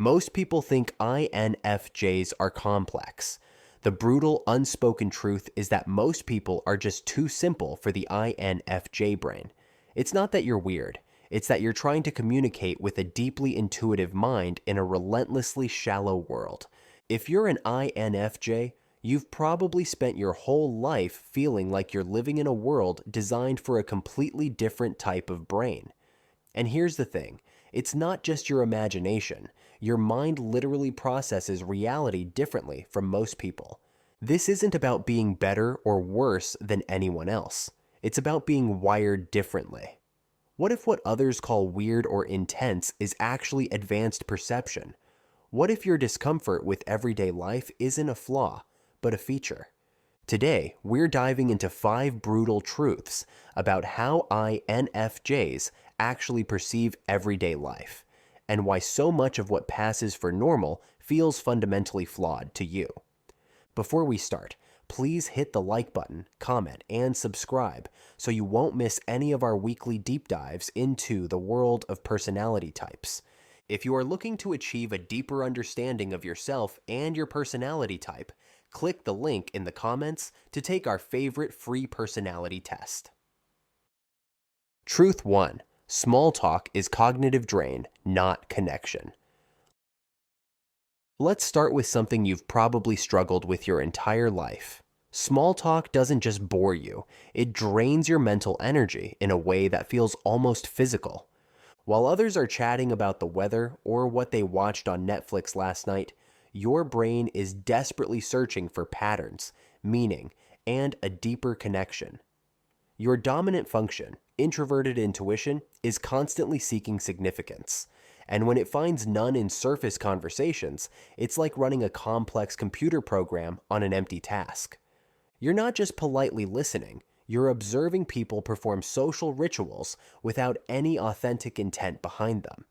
Most people think INFJs are complex. The brutal, unspoken truth is that most people are just too simple for the INFJ brain. It's not that you're weird. It's that you're trying to communicate with a deeply intuitive mind in a relentlessly shallow world. If you're an INFJ, you've probably spent your whole life feeling like you're living in a world designed for a completely different type of brain. And here's the thing, it's not just your imagination. Your mind literally processes reality differently from most people. This isn't about being better or worse than anyone else. It's about being wired differently. What if what others call weird or intense is actually advanced perception? What if your discomfort with everyday life isn't a flaw, but a feature? Today, we're diving into 5 brutal truths about how INFJs actually perceive everyday life, and why so much of what passes for normal feels fundamentally flawed to you. Before we start, please hit the like button, comment, and subscribe so you won't miss any of our weekly deep dives into the world of personality types. If you are looking to achieve a deeper understanding of yourself and your personality type, click the link in the comments to take our favorite free personality test. Truth 1. Small talk is cognitive drain, not connection. Let's start with something you've probably struggled with your entire life. Small talk doesn't just bore you, it drains your mental energy in a way that feels almost physical. While others are chatting about the weather or what they watched on Netflix last night, your brain is desperately searching for patterns, meaning, and a deeper connection. Your dominant function, introverted intuition, is constantly seeking significance. And when it finds none in surface conversations, it's like running a complex computer program on an empty task. You're not just politely listening, you're observing people perform social rituals without any authentic intent behind them.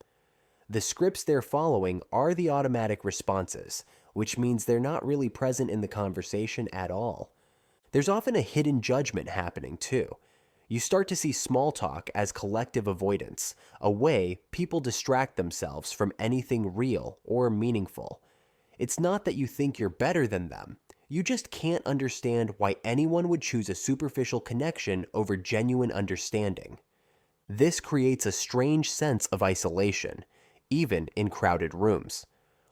The scripts they're following are the automatic responses, which means they're not really present in the conversation at all. There's often a hidden judgment happening too. You start to see small talk as collective avoidance, a way people distract themselves from anything real or meaningful. It's not that you think you're better than them. You just can't understand why anyone would choose a superficial connection over genuine understanding. This creates a strange sense of isolation, even in crowded rooms.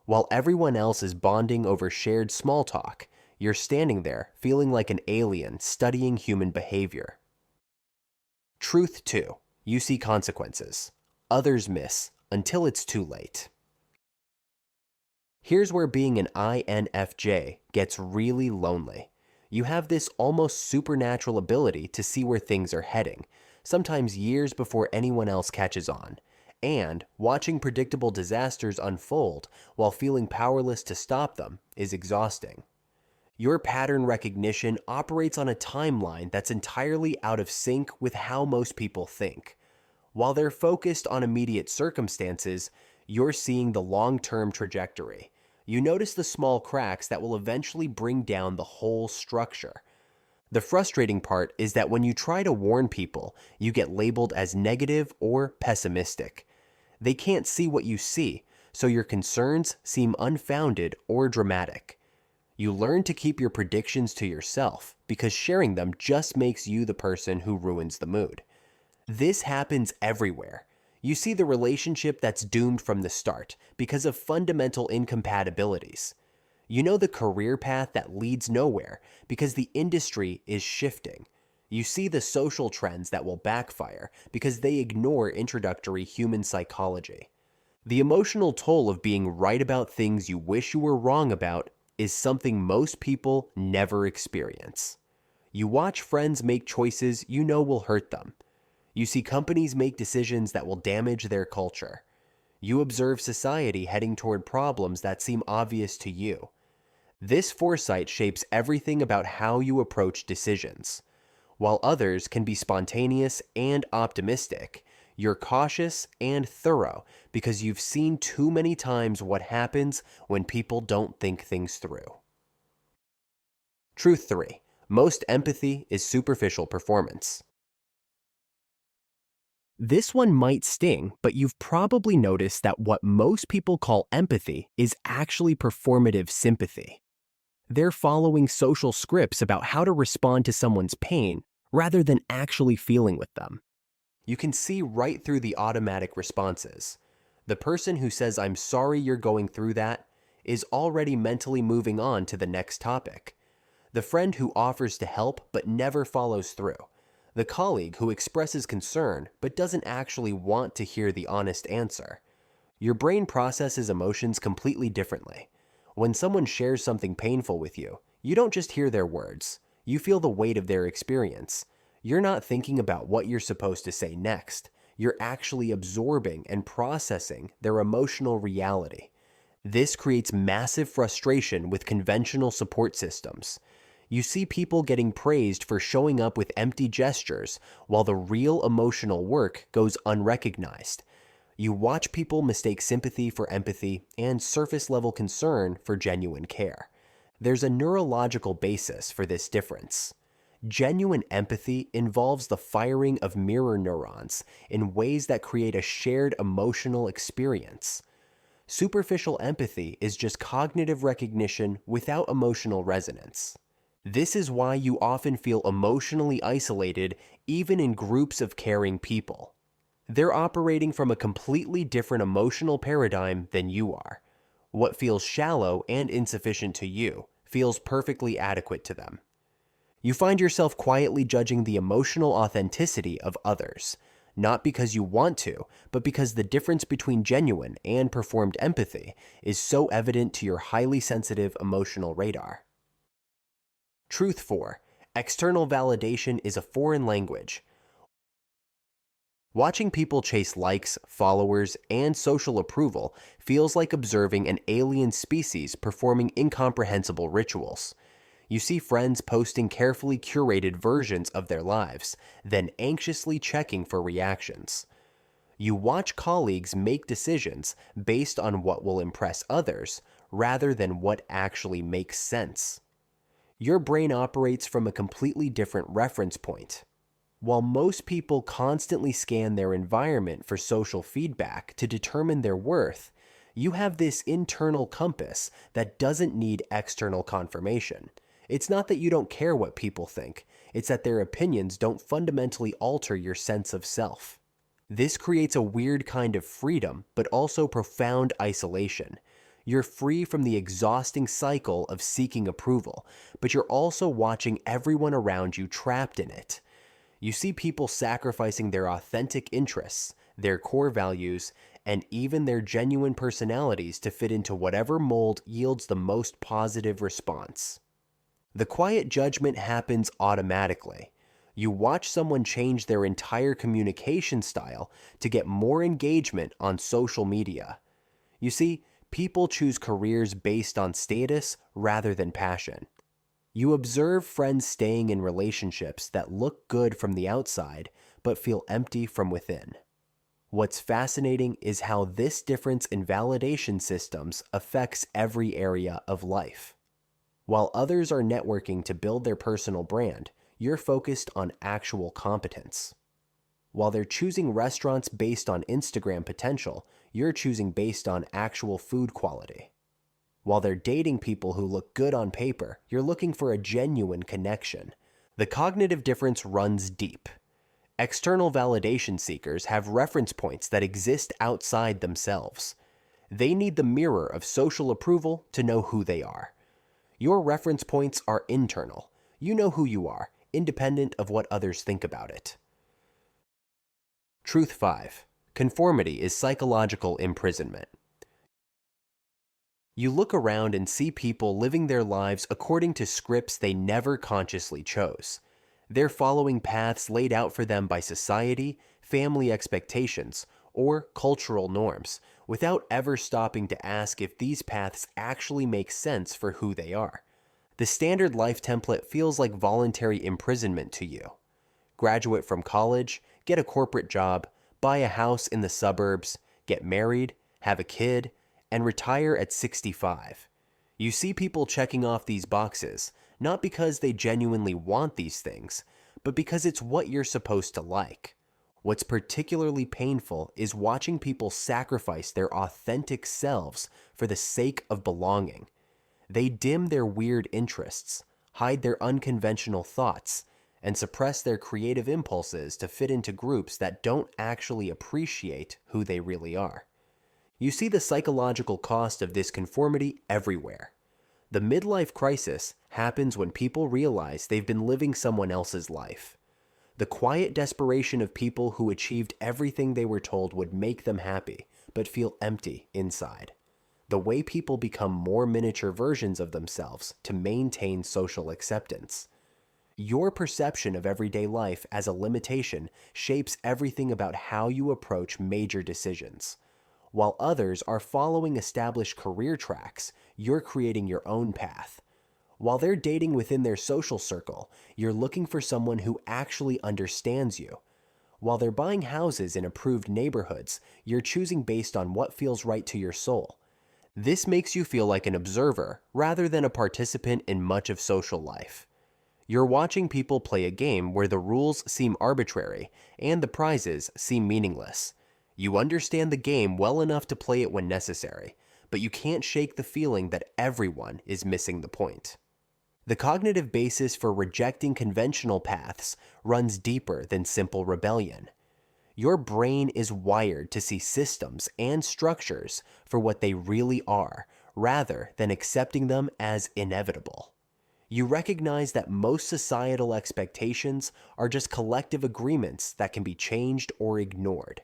While everyone else is bonding over shared small talk, you're standing there feeling like an alien studying human behavior. Truth 2. You see consequences. Others miss until it's too late. Here's where being an INFJ gets really lonely. You have this almost supernatural ability to see where things are heading, sometimes years before anyone else catches on. And watching predictable disasters unfold while feeling powerless to stop them is exhausting. Your pattern recognition operates on a timeline that's entirely out of sync with how most people think. While they're focused on immediate circumstances, you're seeing the long-term trajectory. You notice the small cracks that will eventually bring down the whole structure. The frustrating part is that when you try to warn people, you get labeled as negative or pessimistic. They can't see what you see, so your concerns seem unfounded or dramatic. You learn to keep your predictions to yourself because sharing them just makes you the person who ruins the mood. This happens everywhere. You see the relationship that's doomed from the start because of fundamental incompatibilities. You know the career path that leads nowhere because the industry is shifting. You see the social trends that will backfire because they ignore introductory human psychology. The emotional toll of being right about things you wish you were wrong about is something most people never experience. You watch friends make choices you know will hurt them. You see companies make decisions that will damage their culture. You observe society heading toward problems that seem obvious to you. This foresight shapes everything about how you approach decisions. While others can be spontaneous and optimistic, you're cautious and thorough because you've seen too many times what happens when people don't think things through. Truth 3. Most empathy is superficial performance. This one might sting, but you've probably noticed that what most people call empathy is actually performative sympathy. They're following social scripts about how to respond to someone's pain rather than actually feeling with them. You can see right through the automatic responses. The person who says, "I'm sorry you're going through that," is already mentally moving on to the next topic. The friend who offers to help but never follows through. The colleague who expresses concern but doesn't actually want to hear the honest answer. Your brain processes emotions completely differently. When someone shares something painful with you, you don't just hear their words. You feel the weight of their experience. You're not thinking about what you're supposed to say next. You're actually absorbing and processing their emotional reality. This creates massive frustration with conventional support systems. You see people getting praised for showing up with empty gestures, while the real emotional work goes unrecognized. You watch people mistake sympathy for empathy and surface-level concern for genuine care. There's a neurological basis for this difference. Genuine empathy involves the firing of mirror neurons in ways that create a shared emotional experience. Superficial empathy is just cognitive recognition without emotional resonance. This is why you often feel emotionally isolated even in groups of caring people. They're operating from a completely different emotional paradigm than you are. What feels shallow and insufficient to you feels perfectly adequate to them. You find yourself quietly judging the emotional authenticity of others, not because you want to, but because the difference between genuine and performed empathy is so evident to your highly sensitive emotional radar. Truth 4. External validation is a foreign language. Watching people chase likes, followers, and social approval feels like observing an alien species performing incomprehensible rituals. You see friends posting carefully curated versions of their lives, then anxiously checking for reactions. You watch colleagues make decisions based on what will impress others rather than what actually makes sense. Your brain operates from a completely different reference point. While most people constantly scan their environment for social feedback to determine their worth, you have this internal compass that doesn't need external confirmation. It's not that you don't care what people think, it's that their opinions don't fundamentally alter your sense of self. This creates a weird kind of freedom, but also profound isolation. You're free from the exhausting cycle of seeking approval, but you're also watching everyone around you trapped in it. You see people sacrificing their authentic interests, their core values, and even their genuine personalities to fit into whatever mold yields the most positive response. The quiet judgment happens automatically. You watch someone change their entire communication style to get more engagement on social media. You see, people choose careers based on status rather than passion. You observe friends staying in relationships that look good from the outside but feel empty from within. What's fascinating is how this difference in validation systems affects every area of life. While others are networking to build their personal brand, you're focused on actual competence. While they're choosing restaurants based on Instagram potential, you're choosing based on actual food quality. While they're dating people who look good on paper, you're looking for a genuine connection. The cognitive difference runs deep. External validation seekers have reference points that exist outside themselves. They need the mirror of social approval to know who they are. Your reference points are internal. You know who you are, independent of what others think about it. Truth 5. Conformity is psychological imprisonment. You look around and see people living their lives according to scripts they never consciously chose. They're following paths laid out for them by society, family expectations, or cultural norms, without ever stopping to ask if these paths actually make sense for who they are. The standard life template feels like voluntary imprisonment to you. Graduate from college, get a corporate job, buy a house in the suburbs, get married, have a kid, and retire at 65. You see people checking off these boxes, not because they genuinely want these things, but because it's what you're supposed to like. What's particularly painful is watching people sacrifice their authentic selves for the sake of belonging. They dim their weird interests, hide their unconventional thoughts, and suppress their creative impulses to fit into groups that don't actually appreciate who they really are. You see the psychological cost of this conformity everywhere. The midlife crisis happens when people realize they've been living someone else's life. The quiet desperation of people who achieved everything they were told would make them happy, but feel empty inside. The way people become more miniature versions of themselves to maintain social acceptance. Your perception of everyday life as a limitation shapes everything about how you approach major decisions. While others are following established career tracks, you're creating your own path. While they're dating within their social circle, you're looking for someone who actually understands you. While they're buying houses in approved neighborhoods, you're choosing based on what feels right to your soul. This makes you feel like an observer rather than a participant in much of social life. You're watching people play a game where the rules seem arbitrary and the prizes seem meaningless. You understand the game well enough to play it when necessary, but you can't shake the feeling that everyone is missing the point. The cognitive basis for rejecting conventional paths runs deeper than simple rebellion. Your brain is wired to see systems and structures for what they really are, rather than accepting them as inevitable. You recognize that most societal expectations are just collective agreements that can be changed or ignored.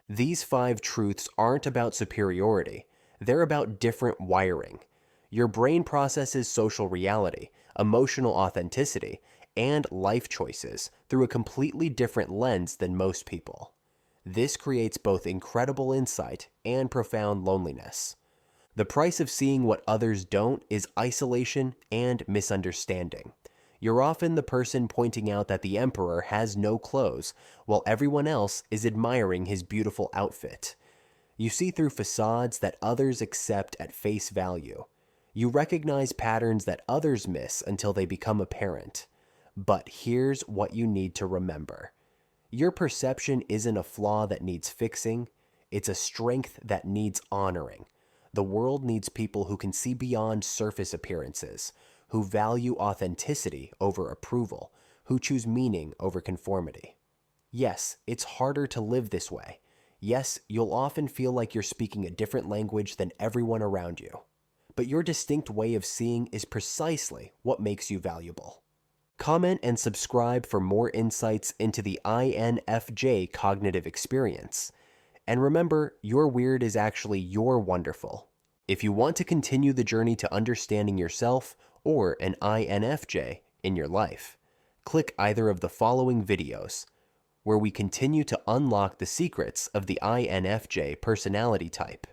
These 5 truths aren't about superiority, they're about different wiring. Your brain processes social reality, emotional authenticity, and life choices through a completely different lens than most people. This creates both incredible insight and profound loneliness. The price of seeing what others don't is isolation and misunderstanding. You're often the person pointing out that the emperor has no clothes, while everyone else is admiring his beautiful outfit. You see through facades that others accept at face value. You recognize patterns that others miss until they become apparent. But here's what you need to remember. Your perception isn't a flaw that needs fixing, it's a strength that needs honoring. The world needs people who can see beyond surface appearances, who value authenticity over approval, who choose meaning over conformity. Yes, it's harder to live this way. Yes, you'll often feel like you're speaking a different language than everyone around you. But your distinct way of seeing is precisely what makes you valuable. Comment and subscribe for more insights into the INFJ cognitive experience. And remember, your weird is actually your wonderful. If you want to continue the journey to understanding yourself or an INFJ in your life, click either of the following videos, where we continue to unlock the secrets of the INFJ personality type.